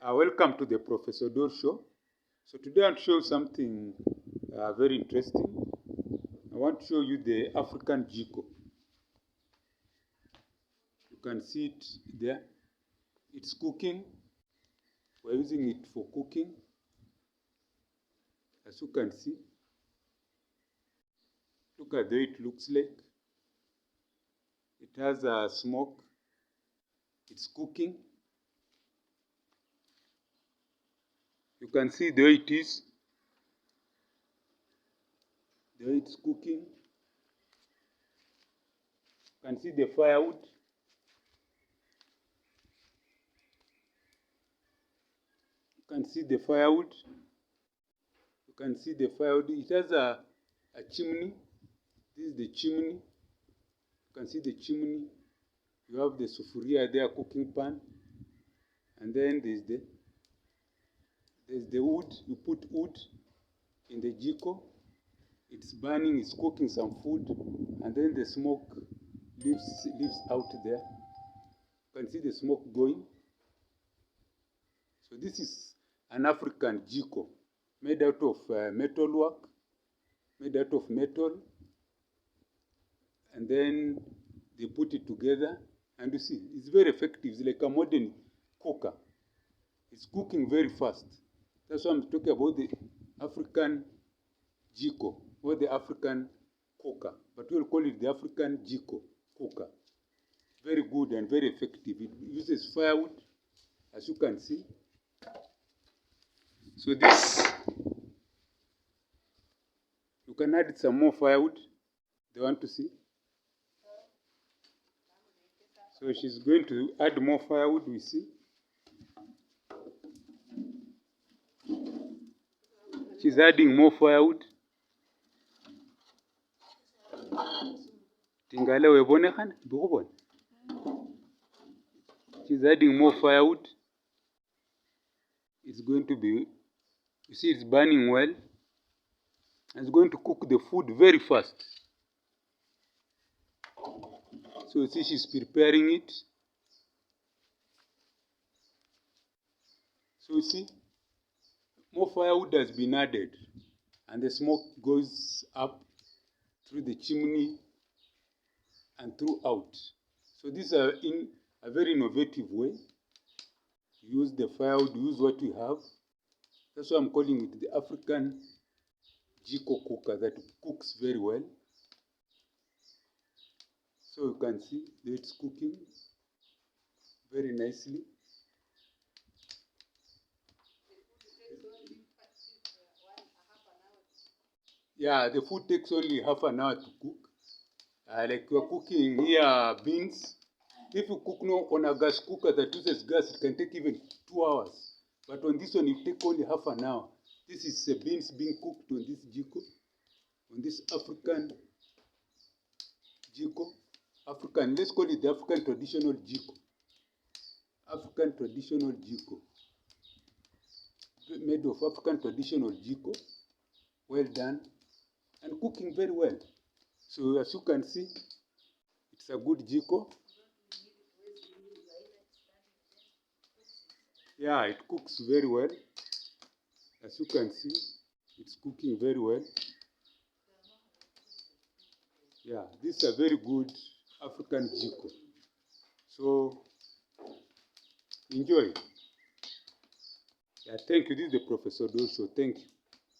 Welcome to the Professor Dor Show. So today I want to show you something very interesting. I want to show you the African Jiko. You can see it there. It's cooking. We're using it for cooking. As you can see, look at the way it looks like. It has a smoke. It's cooking. You can see the way it is. The way it's cooking. You can see the firewood. You can see the firewood. You can see the firewood. It has a chimney. This is the chimney. You can see the chimney. You have the sufuria there, cooking pan. And then there's the wood. You put wood in the jiko. It's burning, it's cooking some food. And then the smoke leaves out there. You can see the smoke going. So this is an African jiko made out of metal work, made out of metal. And then they put it together. And you see, it's very effective. It's like a modern cooker. It's cooking very fast. That's why I'm talking about the African jiko or the African cooker. But we'll call it the African jiko cooker. Very good and very effective. It uses firewood, as you can see. So this, you can add some more firewood. They want to see. So she's going to add more firewood, we see. She's adding more firewood. She's adding more firewood. It's going to be, you see, it's burning well. It's going to cook the food very fast. So you see, she's preparing it. So you see, more firewood has been added, and the smoke goes up through the chimney and throughout. So this is a very innovative way. Use the firewood, use what we have. That's why I'm calling it the African jiko cooker that cooks very well. So you can see that it's cooking very nicely. Yeah, the food takes only half an hour to cook. Like you're cooking here beans. If you cook on a gas cooker that uses gas, it can take even 2 hours. But on this one, it takes only half an hour. This is beans being cooked on this jiko, on this African jiko. African, let's call it the African traditional jiko. African traditional jiko. Made of African traditional jiko. Well done. And cooking very well. So as you can see, it's a good jiko. Yeah, it cooks very well. As you can see, it's cooking very well. Yeah, this is a very good African jiko. So, enjoy. Yeah, thank you. This is the Professor Dor Show. Thank you.